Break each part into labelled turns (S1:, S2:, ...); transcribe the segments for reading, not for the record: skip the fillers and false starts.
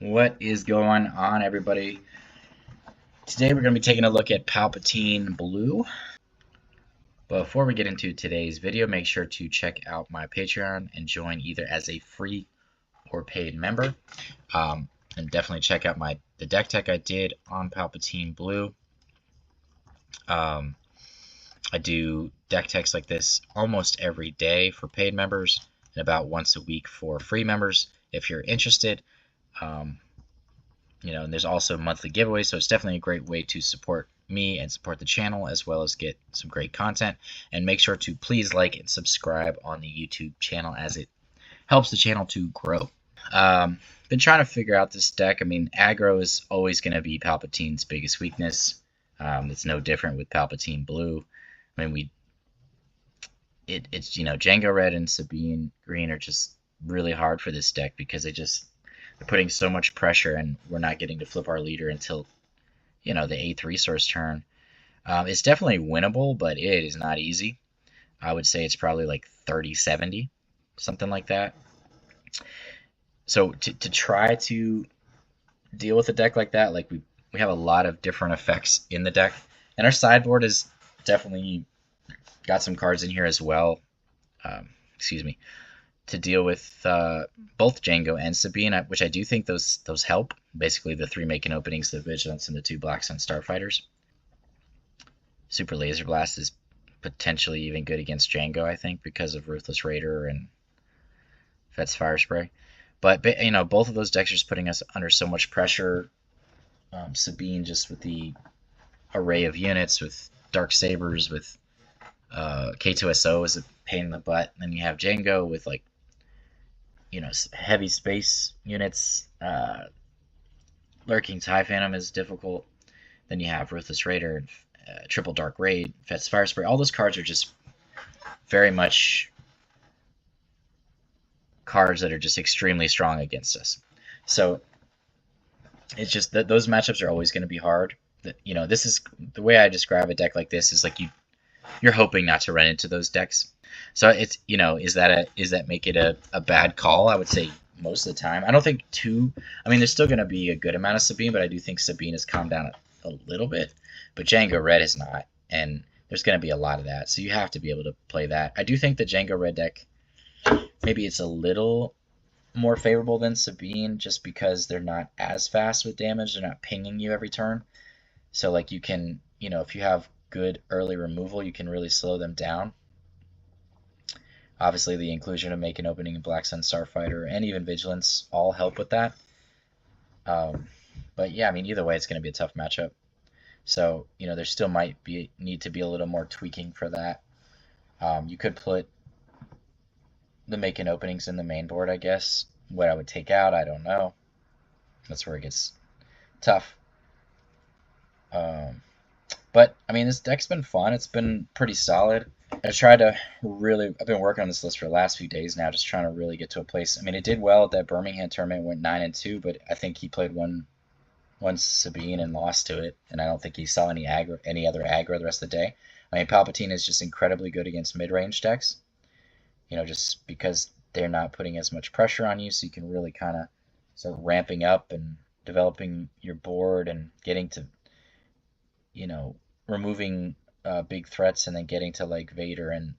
S1: What is going on, everybody? Today we're going to be taking a look at Palpatine Blue. Before we get into today's video, make sure to check out my Patreon and join either as a free or paid member. And definitely check out the deck tech I did on Palpatine Blue. I do deck techs like this almost every day for paid members and about once a week for free members if you're interested. And there's also monthly giveaways, so it's definitely a great way to support me and support the channel as well as get some great content. And make sure to please like and subscribe on the YouTube channel as it helps the channel to grow. Been trying to figure out this deck. I mean, aggro is always going to be Palpatine's biggest weakness. It's no different with Palpatine Blue. I mean, it's Jango Red and Sabine Green are just really hard for this deck because they're putting so much pressure, and we're not getting to flip our leader until, the 8th resource turn. It's definitely winnable, but it is not easy. I would say it's probably like 30-70, something like that. So to try to deal with a deck like that, like we have a lot of different effects in the deck, and our sideboard has definitely got some cards in here as well. To deal with both Jango and Sabine, which I do think those help. Basically, the 3 making openings, the Vigilance, and the 2 Black Sun Starfighters. Super Laser Blast is potentially even good against Jango, I think, because of Ruthless Raider and Fet's Fire Spray. But both of those decks are just putting us under so much pressure. Sabine just with the array of units, with Dark Sabers, with K2SO is a pain in the butt. And then you have Jango with like heavy space units. Lurking TIE Phantom is difficult. Then you have Ruthless Raider, Triple Dark Raid, Fet's Fire Spray. All those cards are just very much cards that are just extremely strong against us. So it's just that those matchups are always going to be hard. This is the way I describe a deck like this is like you're hoping not to run into those decks. So it's is that make it a bad call? I would say most of the time. I don't think there's still going to be a good amount of Sabine, but I do think Sabine has calmed down a little bit. But Jango Red has not, and there's going to be a lot of that. So you have to be able to play that. I do think the Jango Red deck, maybe it's a little more favorable than Sabine just because they're not as fast with damage. They're not pinging you every turn. So like you can, if you have good early removal, you can really slow them down. Obviously, the inclusion of Make an Opening in Black Sun Starfighter and even Vigilance all help with that. But yeah, I mean, either way, it's going to be a tough matchup. So, there still might need to be a little more tweaking for that. You could put the Make an Openings in the main board, I guess. What I would take out, I don't know. That's where it gets tough. But, I mean, this deck's been fun. It's been pretty solid. I've been working on this list for the last few days now, just trying to really get to a place. I mean, it did well at that Birmingham tournament, went 9-2, but I think he played one Sabine and lost to it, and I don't think he saw any other aggro the rest of the day. I mean, Palpatine is just incredibly good against mid-range decks, just because they're not putting as much pressure on you, so you can really kind of start ramping up and developing your board and getting to, removing big threats and then getting to like Vader and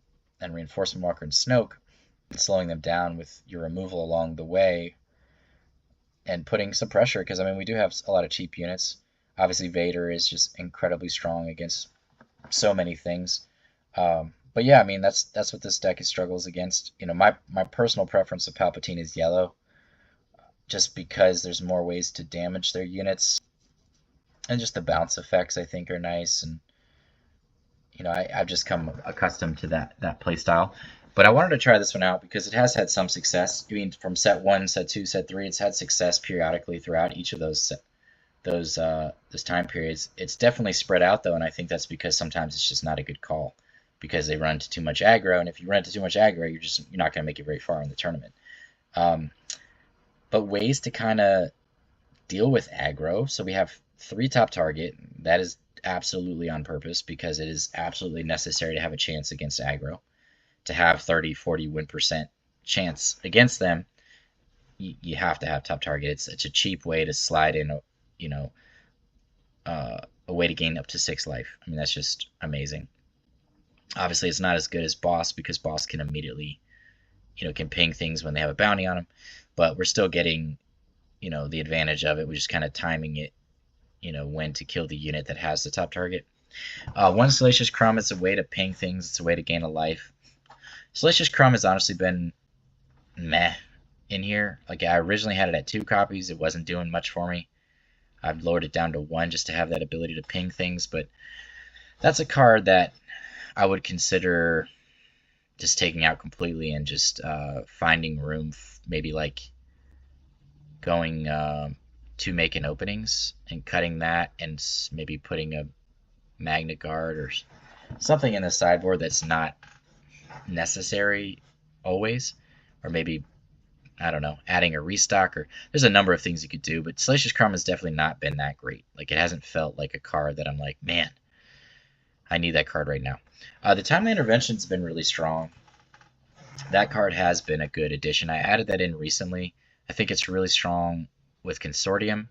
S1: Reinforcement Walker and Snoke, and slowing them down with your removal along the way and putting some pressure, because I mean we do have a lot of cheap units. Obviously Vader is just incredibly strong against so many things. But yeah, I mean that's what this deck struggles against. My personal preference of Palpatine is yellow, just because there's more ways to damage their units, and just the bounce effects I think are nice, and I've just come accustomed to that play style. But I wanted to try this one out because it has had some success. I mean, from set 1, set 2, set 3, it's had success periodically throughout each of those time periods. It's definitely spread out though, and I think that's because sometimes it's just not a good call because they run into too much aggro, and if you run into too much aggro, you're not going to make it very far in the tournament. But ways to kind of deal with aggro. So we have 3 top target. That is absolutely on purpose because it is absolutely necessary to have a chance against aggro. To have 30-40 win% chance against them, you have to have top target. It's a cheap way to slide in, a way to gain up to 6 life. I mean, that's just amazing. Obviously, it's not as good as boss because boss can immediately, can ping things when they have a bounty on them, but we're still getting, the advantage of it. We're just kind of timing it, when to kill the unit that has the top target. One Salacious Crumb is a way to ping things. It's a way to gain a life. Salacious Crumb has honestly been meh in here. Like, I originally had it at 2 copies. It wasn't doing much for me. I've lowered it down to 1 just to have that ability to ping things, but that's a card that I would consider just taking out completely and just finding room, maybe like going to making openings and cutting that and maybe putting a Magnet Guard or something in the sideboard that's not necessary always, or maybe, I don't know, adding a restock, or there's a number of things you could do, but Salacious Crumb has definitely not been that great. Like, it hasn't felt like a card that I'm like, man, I need that card right now. The Timely Intervention's been really strong. That card has been a good addition. I added that in recently. I think it's really strong with Consortium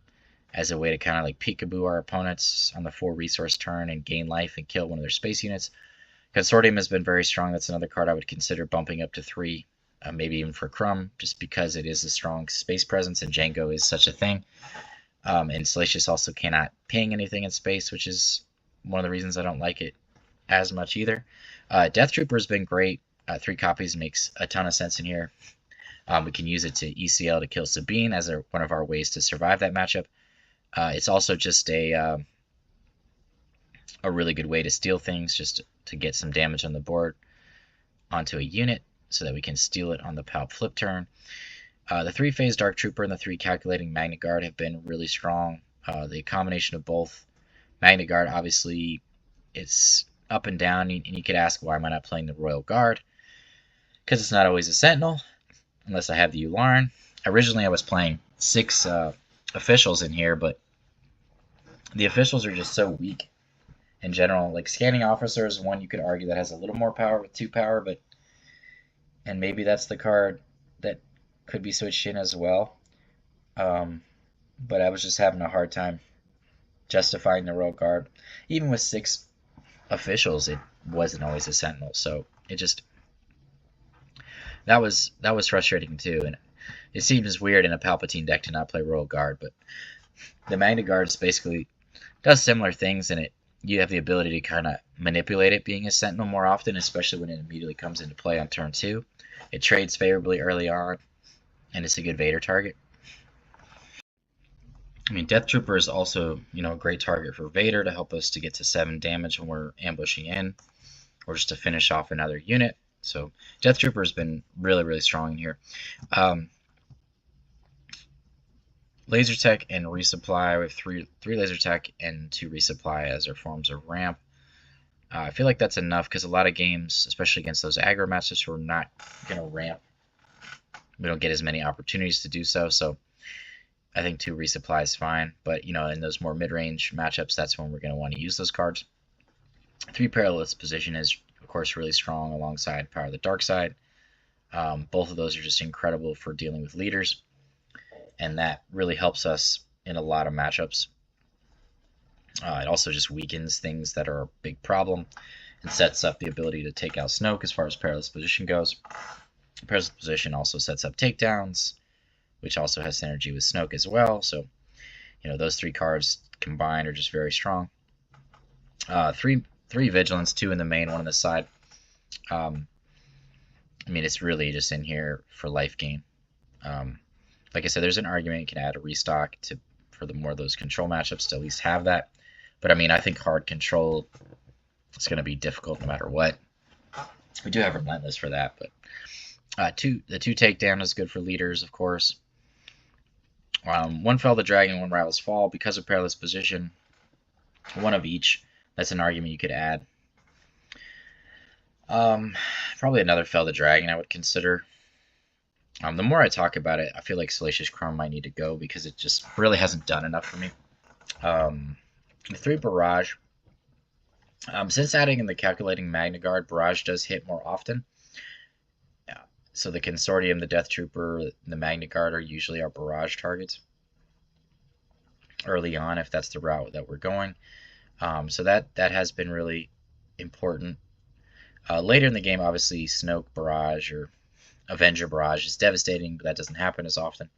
S1: as a way to kind of like peekaboo our opponents on the 4 resource turn and gain life and kill one of their space units. Consortium has been very strong. That's another card I would consider bumping up to 3, maybe even for Crumb, just because it is a strong space presence and Django is such a thing. And Salacious also cannot ping anything in space, which is one of the reasons I don't like it as much either. Death Trooper has been great. 3 copies makes a ton of sense in here. We can use it to ECL to kill Sabine as one of our ways to survive that matchup. It's also just a really good way to steal things, just to get some damage on the board onto a unit so that we can steal it on the Palp flip turn. The 3-phase Dark Trooper and the 3 calculating Magnet Guard have been really strong. The combination of both. Magnet Guard, obviously, it's up and down, and you could ask, why am I not playing the Royal Guard? Because it's not always a Sentinel, unless I have the Yularen. Originally, I was playing 6 officials in here, but the officials are just so weak in general. Like, Scanning Officer is one you could argue that has a little more power with 2 power, and maybe that's the card that could be switched in as well. But I was just having a hard time justifying the Royal Guard. Even with 6 officials, it wasn't always a Sentinel, so it just... That was frustrating too, and it seems weird in a Palpatine deck to not play Royal Guard, but the Magnet Guard basically does similar things, and you have the ability to kind of manipulate it being a Sentinel more often, especially when it immediately comes into play on turn 2. It trades favorably early on, and it's a good Vader target. I mean, Death Trooper is also, a great target for Vader to help us to get to 7 damage when we're ambushing in, or just to finish off another unit. So Death Trooper has been really, really strong in here. Laser Tech and Resupply. We have three Laser Tech and 2 Resupply as our forms of ramp. I feel like that's enough because a lot of games, especially against those aggro matches, we're not going to ramp. We don't get as many opportunities to do so. So I think 2 Resupply is fine. But, in those more mid-range matchups, that's when we're going to want to use those cards. 3 Perilous Position is, of course, really strong alongside Power of the Dark Side. Both of those are just incredible for dealing with leaders, and that really helps us in a lot of matchups. It also just weakens things that are a big problem and sets up the ability to take out Snoke as far as Perilous Position goes. Perilous Position also sets up takedowns, which also has synergy with Snoke as well. So, those 3 cards combined are just very strong. 3 Vigilance, 2 in the main, 1 on the side. I mean, it's really just in here for life gain. Like I said, there's an argument you can add a restock for the more of those control matchups to at least have that. But I mean, I think hard control is going to be difficult no matter what. We do have Relentless for that, but the 2 takedown is good for leaders, of course. 1 Fell the Dragon, 1 Rivals Fall because of Perilous Position. 1 of each. That's an argument you could add. Probably another Fell the Dragon I would consider. The more I talk about it, I feel like Salacious Crumb might need to go because it just really hasn't done enough for me. 3 Barrage. Since adding in the calculating Magnet Guard, Barrage does hit more often. So the Consortium, the Death Trooper, the Magna Guard are usually our barrage targets early on if that's the route that we're going. So that has been really important. Later in the game, obviously, Snoke Barrage or Avenger Barrage is devastating, but that doesn't happen as often.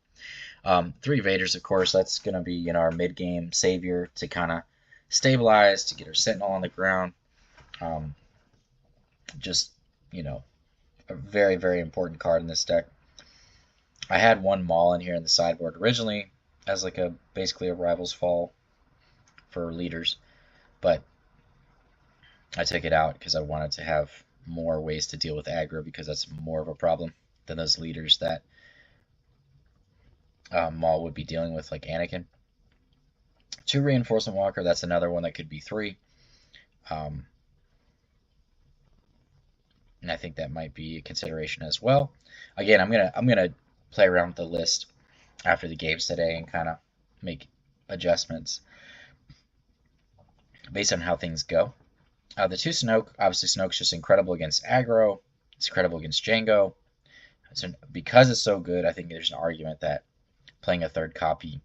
S1: 3 Vaders, of course, that's going to be our mid-game savior to kind of stabilize, to get our Sentinel on the ground. Just, a very, very important card in this deck. I had one Maul in here in the sideboard originally as like basically a Rival's Fall for leaders, but I took it out because I wanted to have more ways to deal with aggro, because that's more of a problem than those leaders that Maul would be dealing with, like Anakin. 2 Reinforcement Walker, that's another one that could be 3. And I think that might be a consideration as well. Again, I'm gonna play around with the list after the games today and kind of make adjustments based on how things go. The 2 Snoke, obviously Snoke's just incredible against aggro. It's incredible against Jango. So because it's so good, I think there's an argument that playing a 3rd copy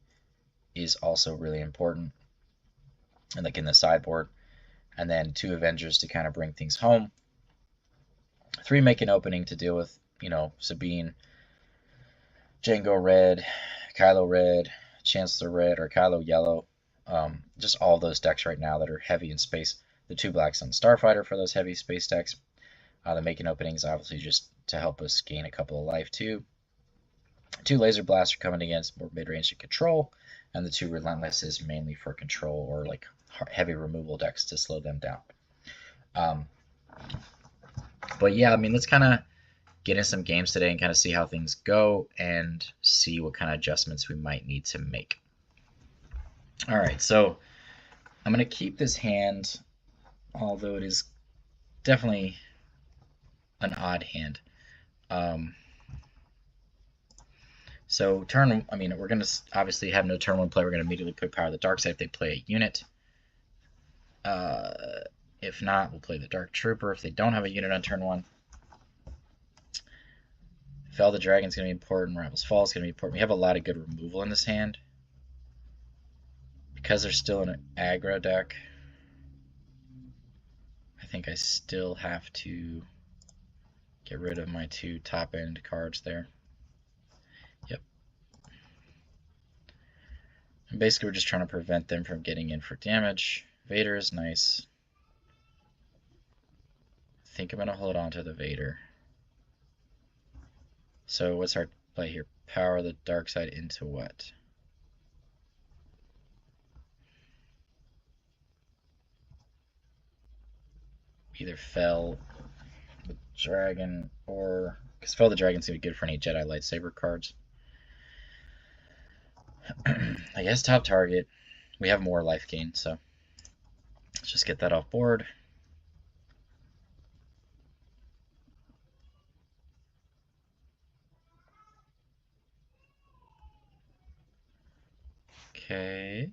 S1: is also really important, and like in the sideboard. And then 2 Avengers to kind of bring things home. 3 make an opening to deal with, Sabine, Jango Red, Kylo Red, Chancellor Red, or Kylo Yellow. Just all those decks right now that are heavy in space. The 2 Black Sun Starfighter for those heavy space decks. The making openings obviously just to help us gain a couple of life too. 2 Laser Blaster coming against more mid-range and control, and the 2 Relentless is mainly for control or like heavy removal decks to slow them down. But yeah, let's kind of get in some games today and kind of see how things go and see what kind of adjustments we might need to make. All right, so I'm going to keep this hand, although it is definitely an odd hand. So we're going to obviously have no turn 1 play. We're going to immediately put Power of the Dark Side if they play a unit. If not, we'll play the Dark Trooper if they don't have a unit on turn 1. Fell the Dragon is going to be important. Rival's Fall is going to be important. We have a lot of good removal in this hand. Because they're still in an aggro deck, I think I still have to get rid of my 2 top-end cards there. Yep. And basically, we're just trying to prevent them from getting in for damage. Vader is nice. I think I'm going to hold on to the Vader. So what's our play here? Power the Dark Side into what? Either Fell the Dragon or... because Fell the Dragon's going to be good for any Jedi lightsaber cards. I guess top target. We have more life gain, so let's just get that off board. Okay.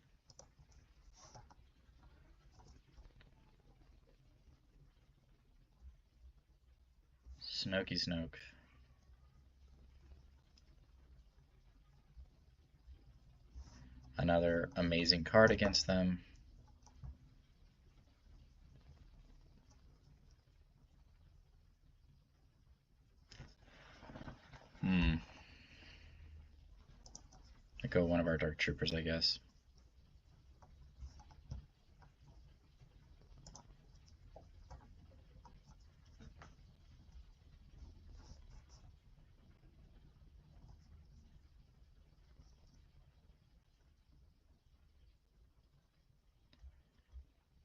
S1: Snokey Snoke. Another amazing card against them. I go one of our Dark Troopers, I guess.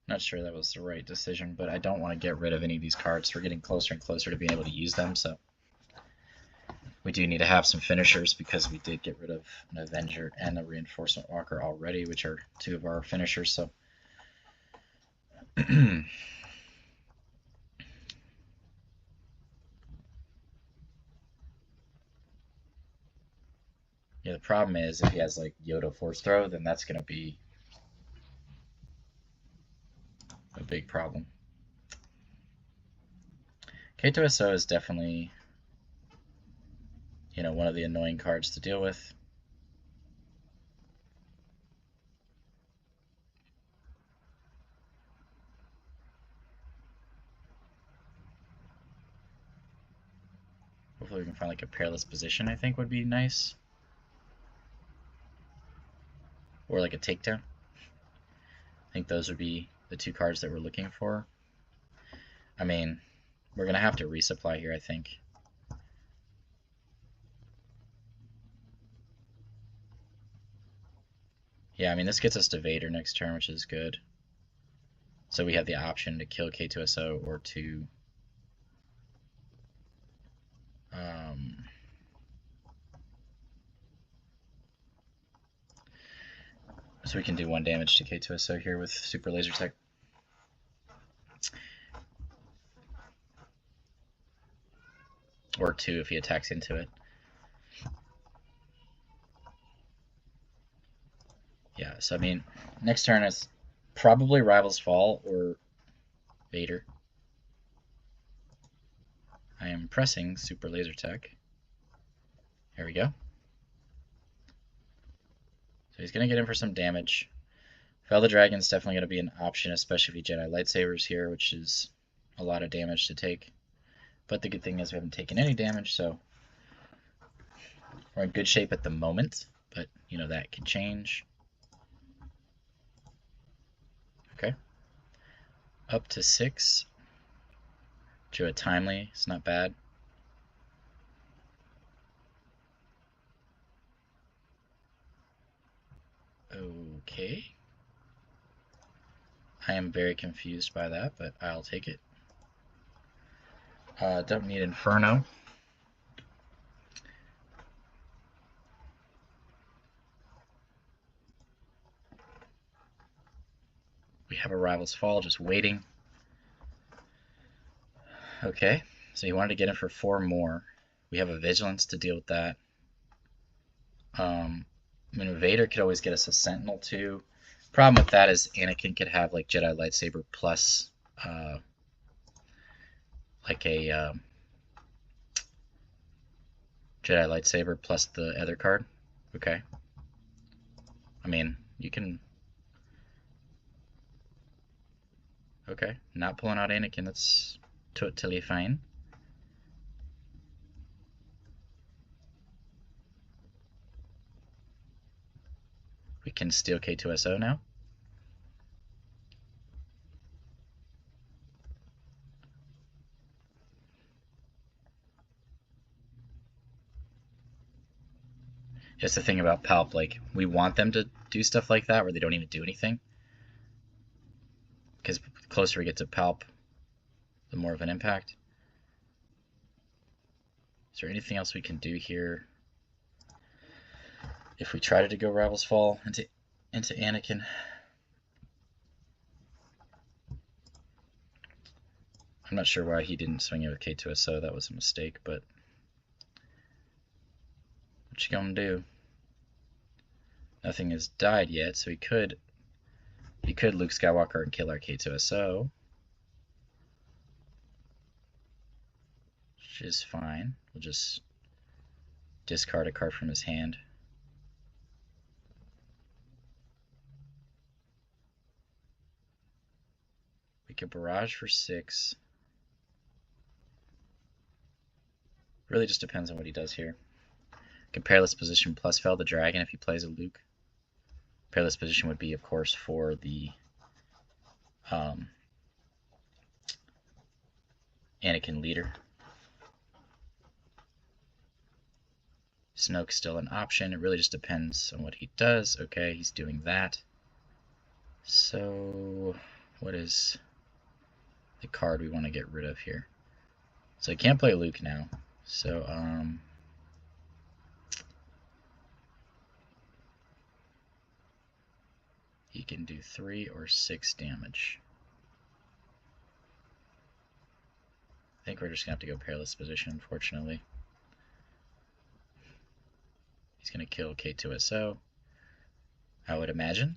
S1: Not sure that was the right decision, but I don't want to get rid of any of these cards. We're getting closer and closer to being able to use them, so we do need to have some finishers because we did get rid of an Avenger and a Reinforcement Walker already, which are 2 of our finishers, so yeah, the problem is if he has like Yoda Force Throw, then that's going to be a big problem. K2SO is definitely one of the annoying cards to deal with. Hopefully we can find like a perilous position, I think would be nice. Or like a takedown. I think those would be the two cards that we're looking for. I mean, we're going to have to resupply here, I think. Yeah, I mean, this gets us to Vader next turn, which is good. So we have the option to kill K2SO or to... so we can do 1 damage to K2SO here with Super Laser Tech. Or 2 if he attacks into it. Yeah, so I mean, next turn is probably Rival's Fall or Vader. I am pressing Super Laser Tech. Here we go. So he's going to get in for some damage. Fel the Dragon's definitely going to be an option, especially if he Jedi Lightsabers here, which is a lot of damage to take. But the good thing is we haven't taken any damage, so we're in good shape at the moment. But, that can change. Okay. Up to 6. To a timely, it's not bad. Okay. I am very confused by that, but I'll take it. Don't need Inferno. We have a Rival's Fall just waiting. Okay, so he wanted to get in for 4 more. We have a Vigilance to deal with that. I mean, Vader could always get us a Sentinel too. Problem with that is Anakin could have like Jedi Lightsaber plus like a Jedi Lightsaber plus the other card. Okay. I mean, you can... Okay, not pulling out Anakin, that's totally fine. We can steal K2SO now. That's the thing about Palp, like, we want them to do stuff like that where they don't even do anything. Because the closer we get to Palp, the more of an impact. Is there anything else we can do here? If we try to go Rival's Fall into Anakin. I'm not sure why he didn't swing it with K2SO, that was a mistake, but what you gonna do? Nothing has died yet, so he could Luke Skywalker and kill our K2SO. Which is fine. We'll just discard a card from his hand. We could barrage for 6. Really just depends on what he does here. Perilous Position plus Fel the Dragon if he plays a Luke. Perilous Position would be, of course, for the Anakin leader. Snoke's still an option. It really just depends on what he does. Okay, he's doing that. So, what is the card we want to get rid of here? So he can't play Luke now. So, he can do 3 or 6 damage. I think we're just going to have to go Perilous Position, unfortunately. He's going to kill K2SO, I would imagine.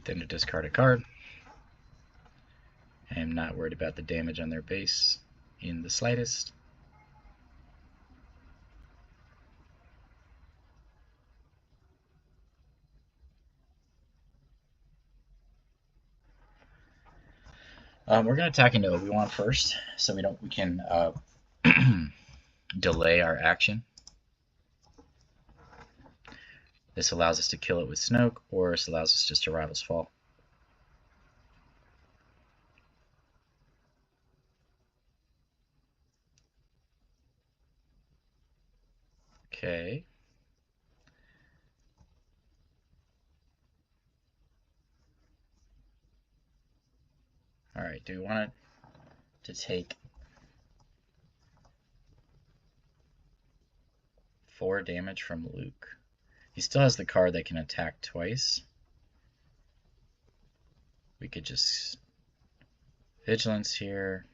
S1: Get them to discard a card. I am not worried about the damage on their base in the slightest. We're going to attack into Obi-Wan first, so we can delay our action. This allows us to kill it with Snoke, or this allows us just to Rival's Fall. Okay. Alright, do we want it to take 4 damage from Luke? He still has the card that can attack twice. We could just Vigilance here.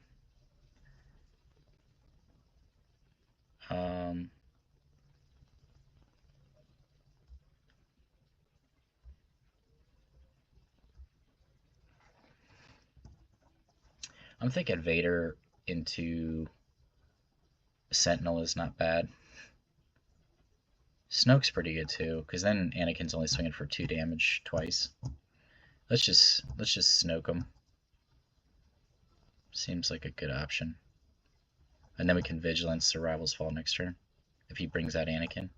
S1: I'm thinking Vader into Sentinel is not bad. Snoke's pretty good too, because then Anakin's only swinging for 2 damage twice. Let's just Snoke him. Seems like a good option. And then we can Vigilance the Rival's Fall next turn, if he brings out Anakin.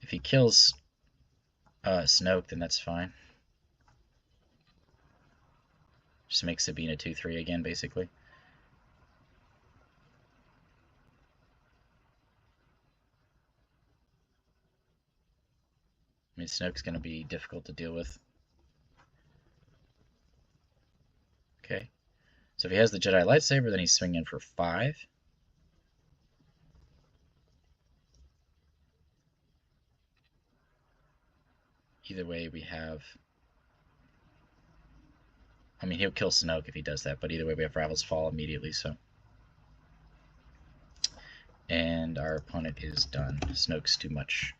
S1: If he kills Snoke, then that's fine. Just make Sabine a 2/3 again, basically. I mean, Snoke's going to be difficult to deal with. Okay. So if he has the Jedi lightsaber, then he's swinging for 5. Either way, we have... I mean, he'll kill Snoke if he does that, but either way, we have Rival's Fall immediately, so... And our opponent is done. Snoke's too much.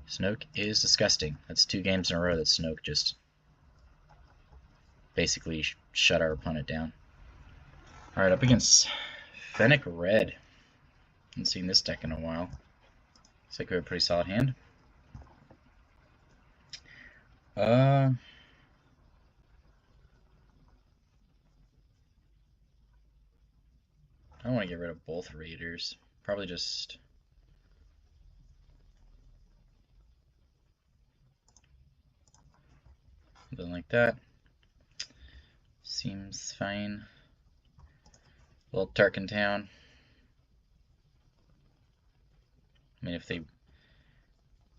S1: Snoke is disgusting. That's 2 games in a row that Snoke just basically shut our opponent down. Alright, up against Fennec Red. Haven't seen this deck in a while. Looks like we have a pretty solid hand. I don't want to get rid of both Raiders. Probably just... something like that. Seems fine. Little Tarkin Town. I mean, if they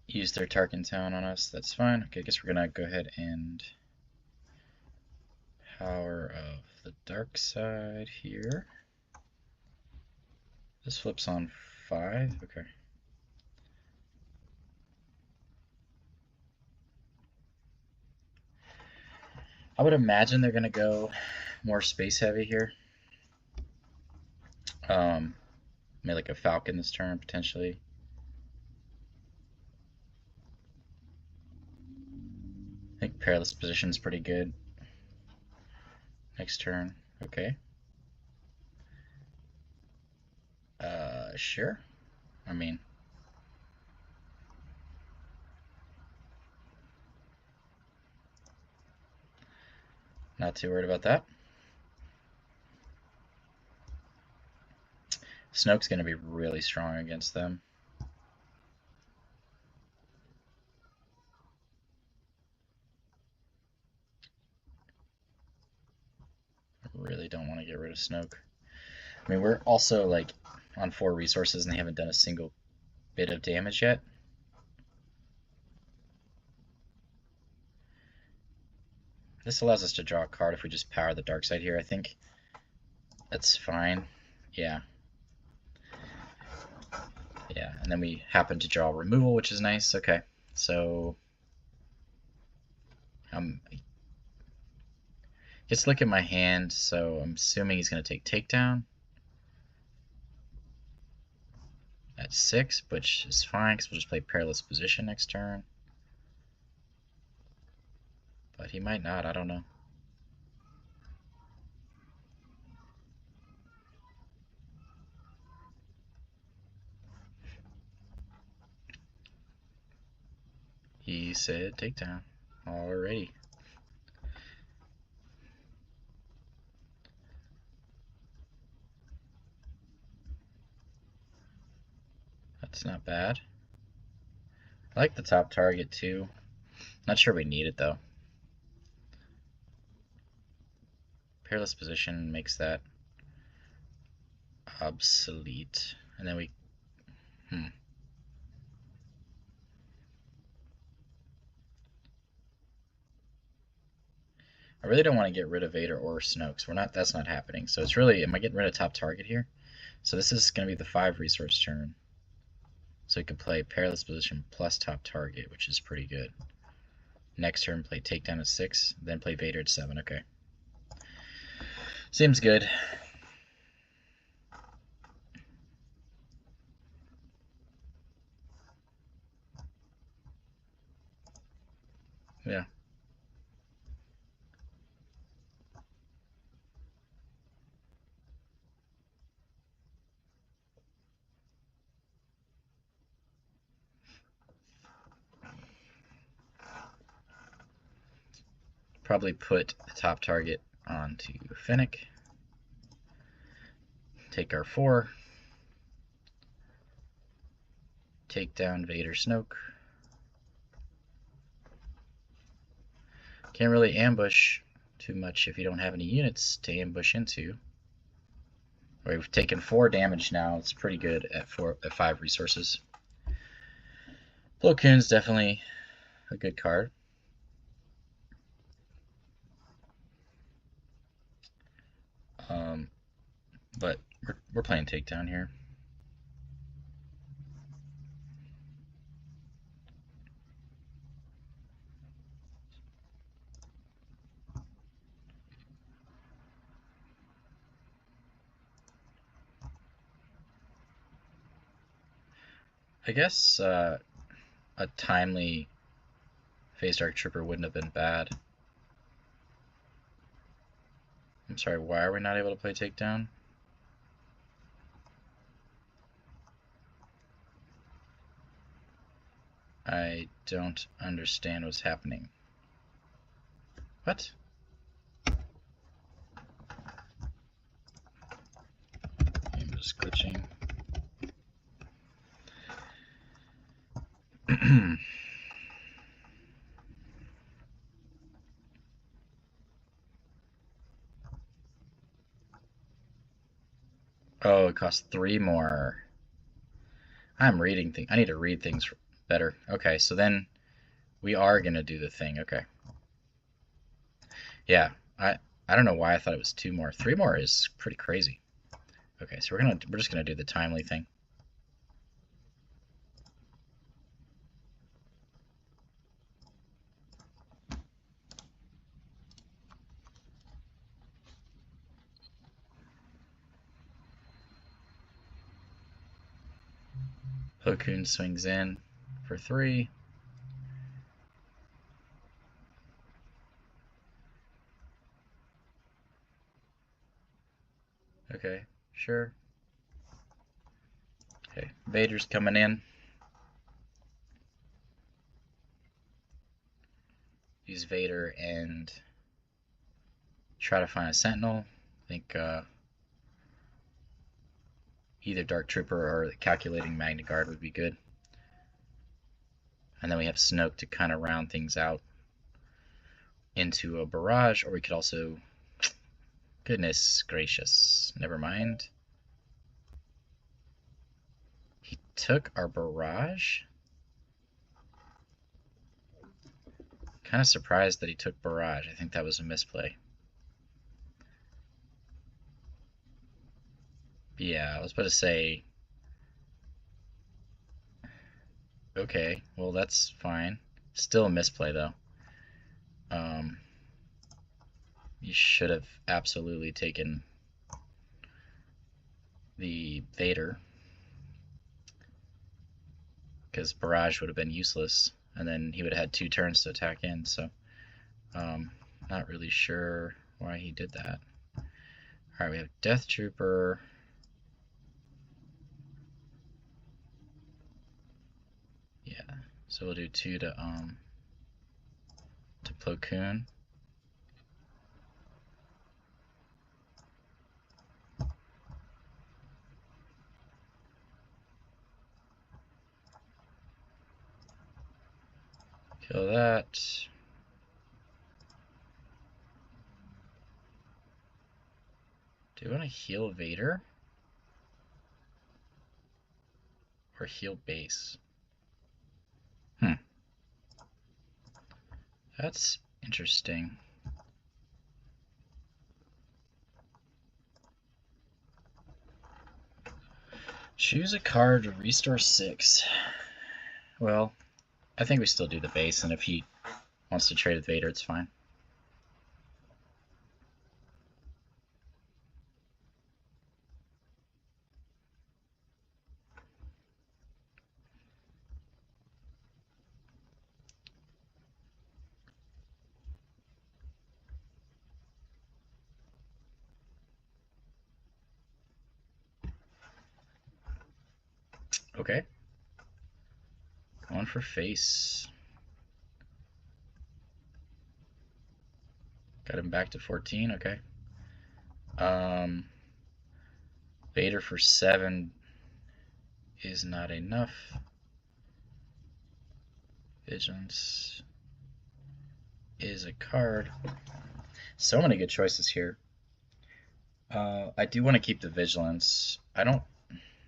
S1: use their Tarkin Town on us, that's fine. Okay, I guess we're gonna go ahead and Power of the Dark Side here. This flips on 5. Okay. I would imagine they're gonna go more space heavy here. Maybe like a Falcon this turn potentially. I think Perilous Position is pretty good. Next turn, okay. Sure. I mean, not too worried about that. Snoke's going to be really strong against them. I really don't want to get rid of Snoke. I mean, we're also like on 4 resources and they haven't done a single bit of damage yet. This allows us to draw a card if we just power the dark side here. I think that's fine. Yeah. Yeah, and then we happen to draw removal, which is nice. Okay, so just look at my hand. So I'm assuming he's going to take takedown at 6, which is fine because we'll just play Perilous Position next turn. But he might not, I don't know. He said takedown. Alrighty. That's not bad. I like the top target too. Not sure we need it though. Peerless position makes that obsolete. And then we... I really don't want to get rid of Vader or Snoke. That's not happening. So it's really, am I getting rid of top target here? So this is going to be the 5 resource turn. So we could play peerless position plus top target, which is pretty good. Next turn, play takedown at 6, then play Vader at 7. Okay. Seems good. Yeah. Probably put the top target onto Fennec. Take our 4. Take down Vader Snoke. Can't really ambush too much if you don't have any units to ambush into. We've taken 4 damage now. It's pretty good at 5 resources. Plo Koon's definitely a good card. But we're playing takedown here. I guess a timely Phase Dark Trooper wouldn't have been bad. I'm sorry, why are we not able to play takedown? I don't understand what's happening. What? I'm just glitching. Oh, it costs 3 more. I'm reading things. I need to read things better. Okay, so then we are gonna do the thing. Okay. Yeah, I don't know why I thought it was 2 more. 3 more is pretty crazy. Okay, so we're just gonna do the timely thing. Plo Koon swings in for 3. Okay, sure. Okay, Vader's coming in. Use Vader and try to find a Sentinel. I think either Dark Trooper or the Calculating Magna Guard would be good. And then we have Snoke to kind of round things out into a barrage, or we could also... Goodness gracious, never mind. He took our barrage? Kind of surprised that he took barrage. I think that was a misplay. Yeah, I was about to say... Okay, well that's fine. Still a misplay though. You should have absolutely taken the Vader, because barrage would have been useless, and then he would have had 2 turns to attack in. So Not really sure why he did that. Alright, we have Death Trooper. Yeah, so we'll do 2 to Plo Koon. Kill that. Do you want to heal Vader? Or heal base? That's interesting. Choose a card to restore 6. Well, I think we still do the base, and if he wants to trade with Vader, it's fine. Okay. Going for face. Got him back to 14, okay. Vader for 7 is not enough. Vigilance is a card. So many good choices here. I do want to keep the Vigilance. I don't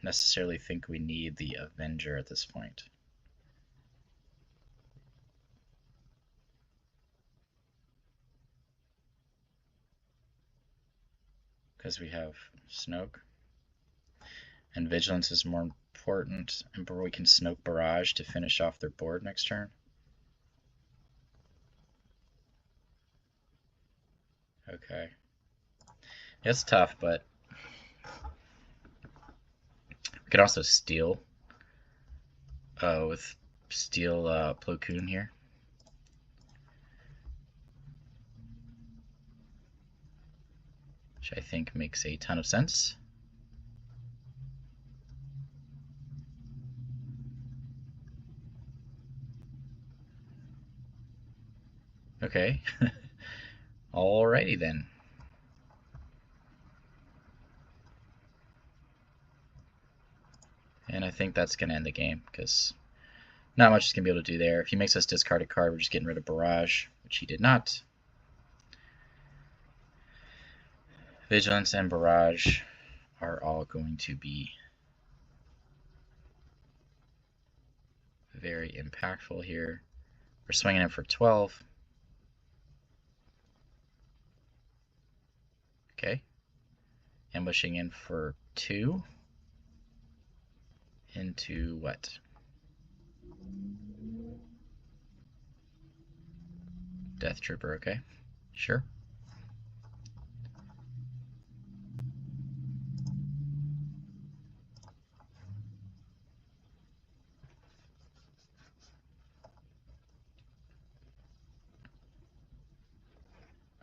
S1: necessarily think we need the Avenger at this point. Because we have Snoke. And Vigilance is more important. And we can Snoke Barrage to finish off their board next turn. Okay. It's tough, but we could also steal with steal Plo Koon here. Which I think makes a ton of sense. Okay. Alrighty then. And I think that's going to end the game, because not much is going to be able to do there. If he makes us discard a card, we're just getting rid of Barrage, which he did not. Vigilance and Barrage are all going to be very impactful here. We're swinging in for 12. Okay. Ambushing in for 2. Into what? Death Trooper, okay. Sure.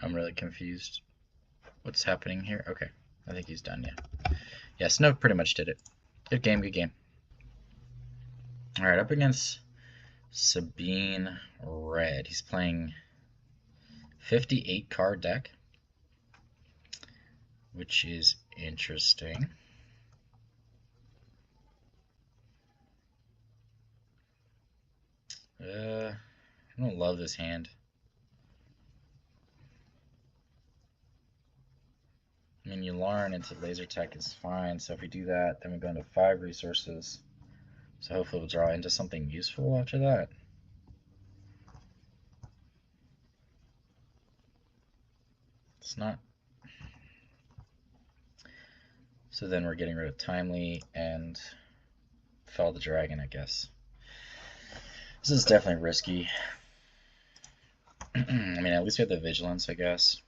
S1: I'm really confused. What's happening here? Okay. I think he's done, yeah. Yeah, Snoke pretty much did it. Good game, good game. Alright, up against Sabine Red. He's playing 58 card deck, which is interesting. I don't love this hand. I mean, Yularen into laser tech is fine, so if we do that, then we go into 5 resources. So hopefully we'll draw into something useful after that. It's not. So then we're getting rid of Timely and Fell the Dragon, I guess. This is definitely risky. I mean, at least we have the Vigilance, I guess.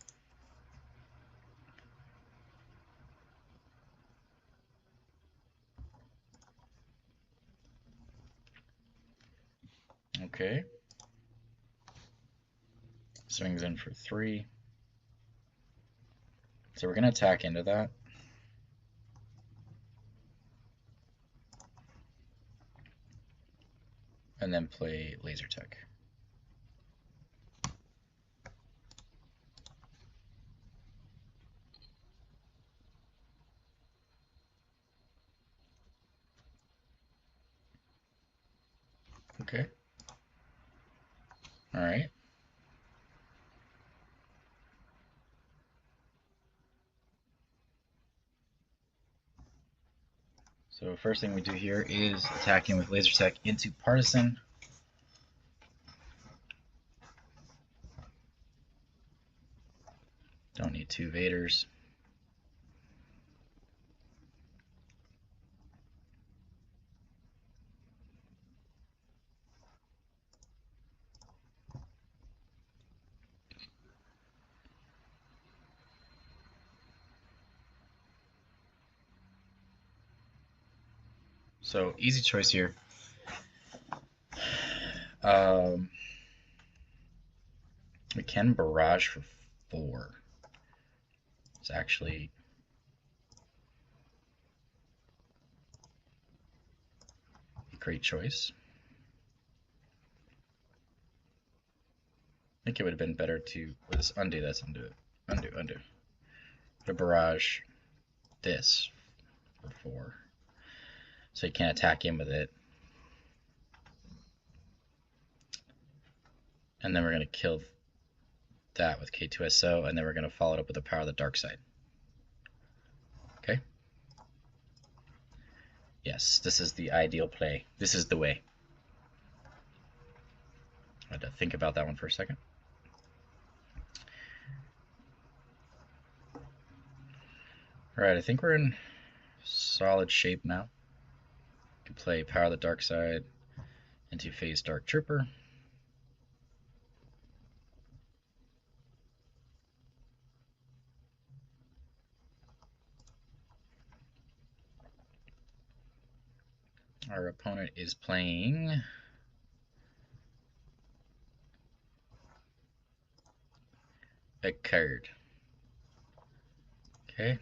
S1: Okay. Swings in for 3. So we're going to attack into that. And then play Laser Tech. Okay. All right. So first thing we do here is attacking with Laser Tech into Partisan. Don't need 2 Vaders. So easy choice here. We can barrage for 4. It's actually a great choice. I think it would have been better to with this undo. That's undo it. Undo. Put a barrage this for 4. So you can't attack in with it. And then we're going to kill that with K2SO, and then we're going to follow it up with the Power of the Dark Side. Okay? Yes, this is the ideal play. This is the way. I had to think about that one for a second. Alright, I think we're in solid shape now. We can play Power of the Dark Side into Phase Dark Trooper. Our opponent is playing a card. Okay.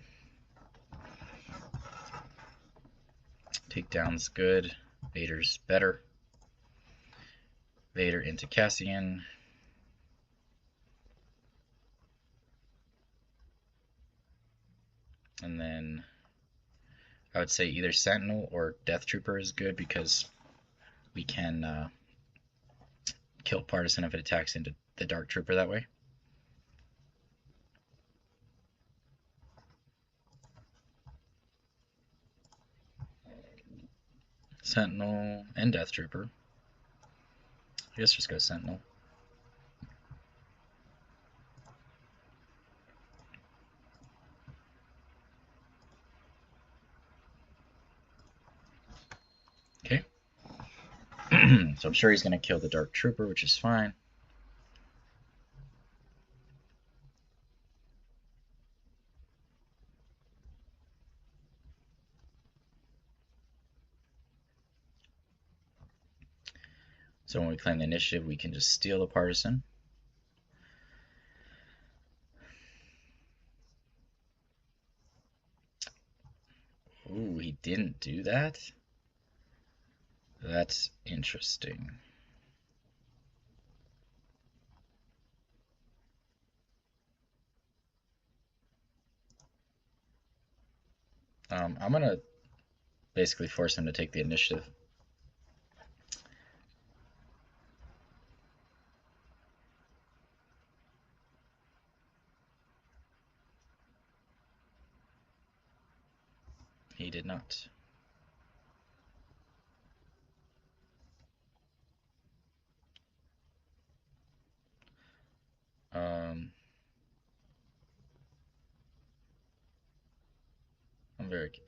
S1: Takedown's good. Vader's better. Vader into Cassian. And then I would say either Sentinel or Death Trooper is good because we can kill Partisan if it attacks into the Dark Trooper that way. Sentinel and Death Trooper. I guess just go Sentinel. Okay. So I'm sure he's going to kill the Dark Trooper, which is fine. So when we claim the initiative, we can just steal the Partisan. Ooh, he didn't do that? That's interesting. I'm going to basically force him to take the initiative. He did not.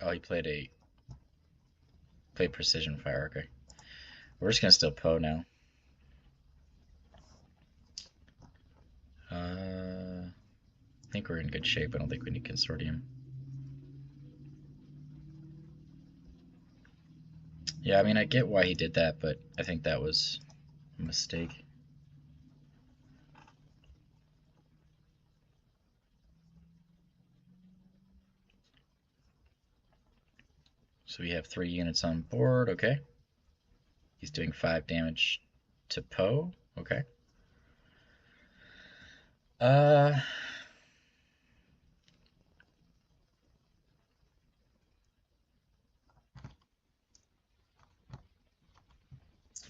S1: Oh, he played precision fire. Okay, we're just gonna still Poe now. I think we're in good shape. I don't think we need Consortium. Yeah, I mean, I get why he did that, but I think that was a mistake. So we have 3 units on board, okay. He's doing 5 damage to Poe, okay.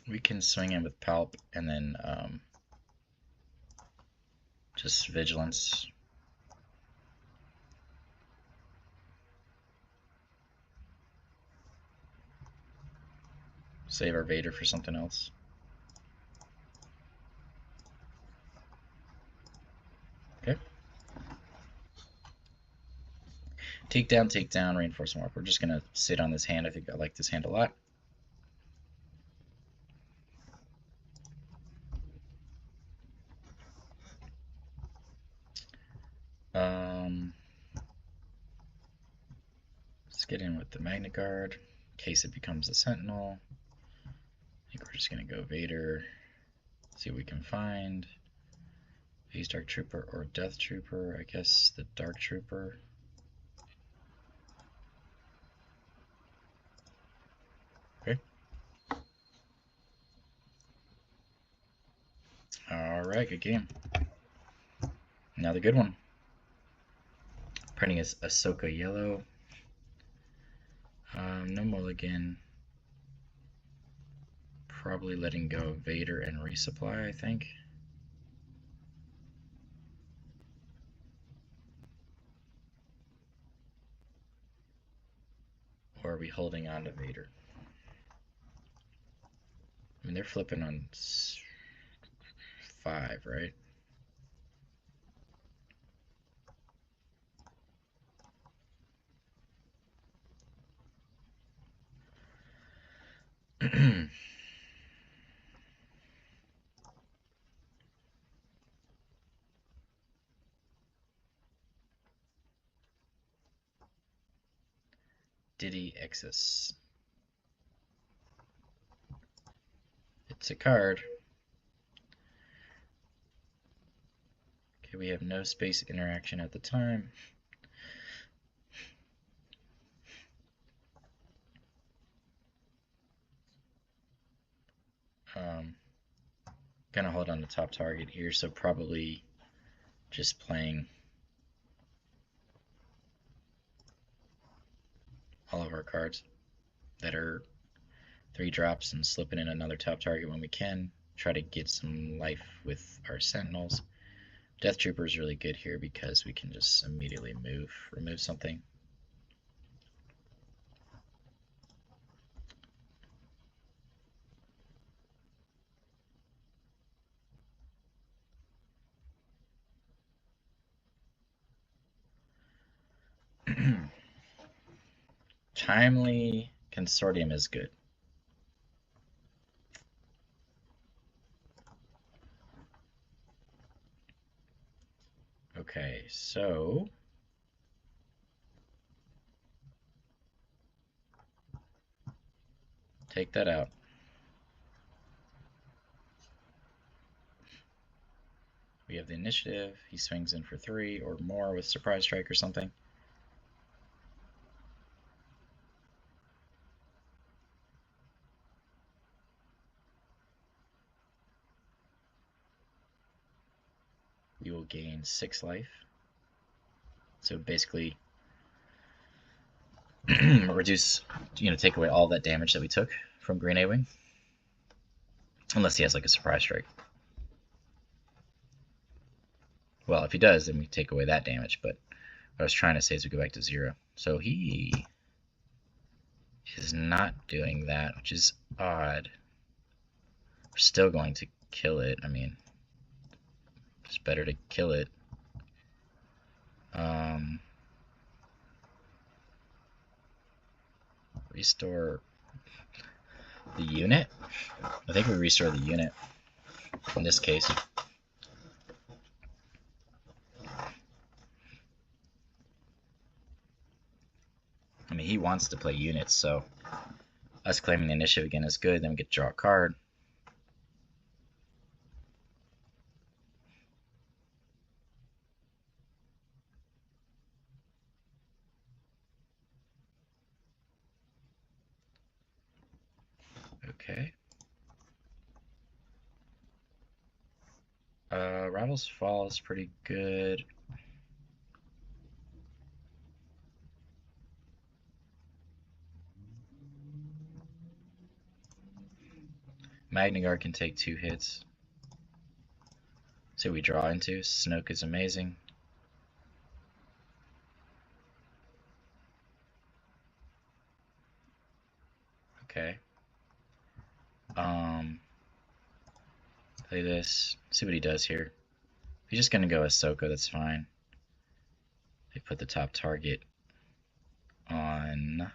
S1: We can swing in with Palp and then just Vigilance. Save our Vader for something else. Okay. Take down, reinforce mark. We're just gonna sit on this hand. I think I like this hand a lot. Let's get in with the Magna Guard in case it becomes a Sentinel. I think we're just gonna go Vader. See what we can find. Phase Dark Trooper or Death Trooper. I guess the Dark Trooper. Okay. Alright, good game. Now the good one. Printing is Ahsoka yellow. No mulligan. Probably letting go of Vader and resupply, I think. Or are we holding on to Vader? I mean, they're flipping on 5, right? Diddy Excess. It's a card. Okay, we have no space interaction at the time. Gonna hold on the top target here, so probably just playing all of our cards that are 3 drops and slipping in another top target when we can. Try to get some life with our Sentinels. Death Trooper is really good here because we can just immediately remove something. Timely Consortium is good. Okay, so take that out. We have the initiative. He swings in for 3 or more with Surprise Strike or something. You will gain 6 life. So basically, reduce, take away all that damage that we took from Green A-Wing. Unless he has like a Surprise Strike. Well, if he does, then we take away that damage, but what I was trying to say is we go back to 0. So he is not doing that, which is odd. We're still going to kill it. I mean, it's better to kill it. Restore the unit? I think we restore the unit in this case. I mean, he wants to play units, so us claiming the initiative again is good. Then we get to draw a card. Okay. Rivals Fall is pretty good. Magnagard can take 2 hits. See what we draw into. Snoke is amazing. Okay. Play this. See what he does here. If he's just gonna go Ahsoka, that's fine. They put the top target on.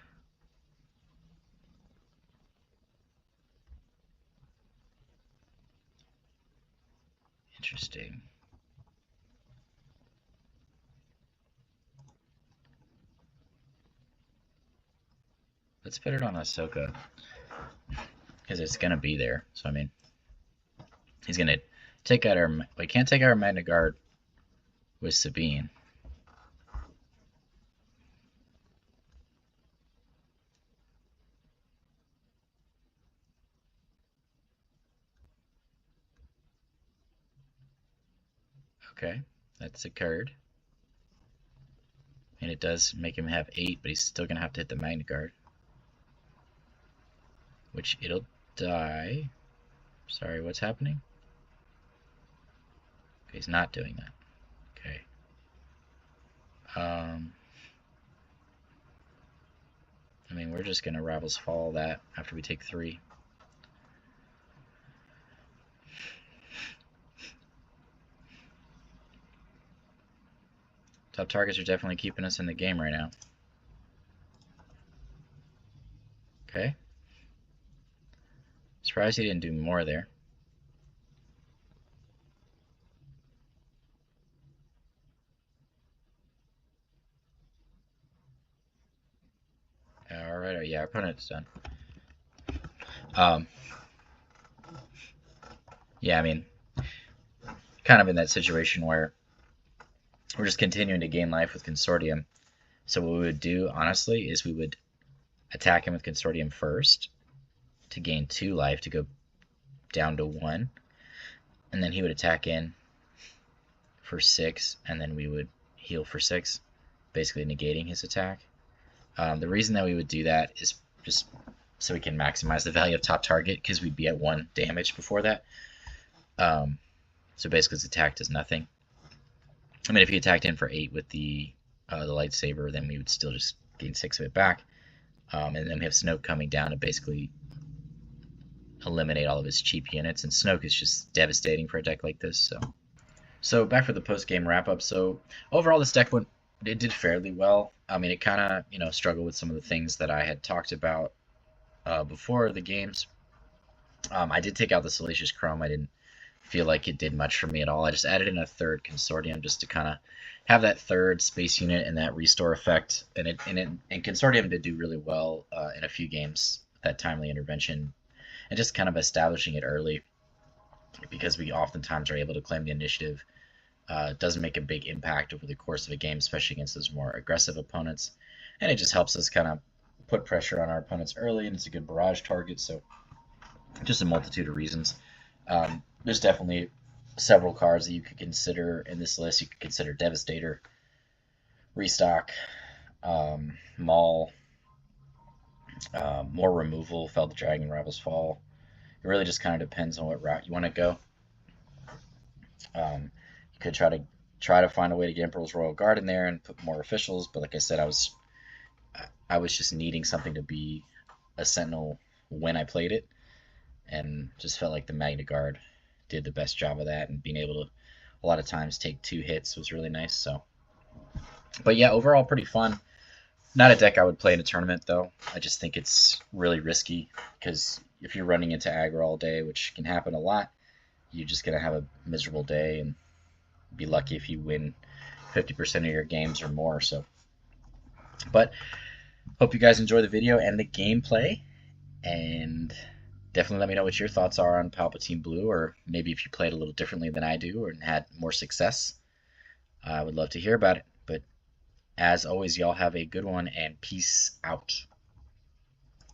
S1: Interesting. Let's put it on Ahsoka because it's gonna be there. So I mean, he's gonna take out our. We can't take out our Magna Guard with Sabine. Okay, that's occurred. And it does make him have 8, but he's still gonna have to hit the Magna Guard. Which it'll die. Sorry, what's happening? Okay, he's not doing that. Okay. I mean, we're just gonna Rivals Fall that after we take 3. Top targets are definitely keeping us in the game right now. Okay. Surprised he didn't do more there. Alright, yeah, our opponent's done. Yeah, I mean, kind of in that situation where we're just continuing to gain life with Consortium. So what we would do, honestly, is we would attack him with Consortium first to gain 2 life to go down to 1. And then he would attack in for 6, and then we would heal for 6, basically negating his attack. The reason that we would do that is just so we can maximize the value of top target, because we'd be at 1 damage before that. So basically his attack does nothing. I mean, if he attacked in for 8 with the lightsaber, then we would still just gain 6 of it back. And then we have Snoke coming down to basically eliminate all of his cheap units, and Snoke is just devastating for a deck like this. So back for the post-game wrap-up. So overall, this deck did fairly well. I mean, it kind of struggled with some of the things that I had talked about before the games. I did take out the Salacious Chrome. I didn't feel like it did much for me at all. I just added in a 3rd Consortium just to kind of have that 3rd space unit and that restore effect. And Consortium did do really well in a few games, that timely intervention, and just kind of establishing it early, because we oftentimes are able to claim the initiative. It doesn't make a big impact over the course of a game, especially against those more aggressive opponents. And it just helps us kind of put pressure on our opponents early, and it's a good barrage target. So just a multitude of reasons. There's definitely several cards that you could consider in this list. You could consider Devastator, Restock, Maul, more removal, Fell the Dragon, Rivals Fall. It really just kind of depends on what route you want to go. You could try to find a way to get Emperor's Royal Guard in there and put more officials, but like I said, I was just needing something to be a Sentinel when I played it, and just felt like the Magna Guard did the best job of that, and being able to a lot of times take 2 hits was really nice. So, but yeah, overall pretty fun. Not a deck I would play in a tournament though. I just think it's really risky, because if you're running into aggro all day, which can happen a lot, you're just gonna have a miserable day and be lucky if you win 50% of your games or more. So, but hope you guys enjoy the video and the gameplay, and definitely let me know what your thoughts are on Palpatine Blue, or maybe if you played a little differently than I do or had more success. I would love to hear about it. But as always, y'all have a good one, and peace out.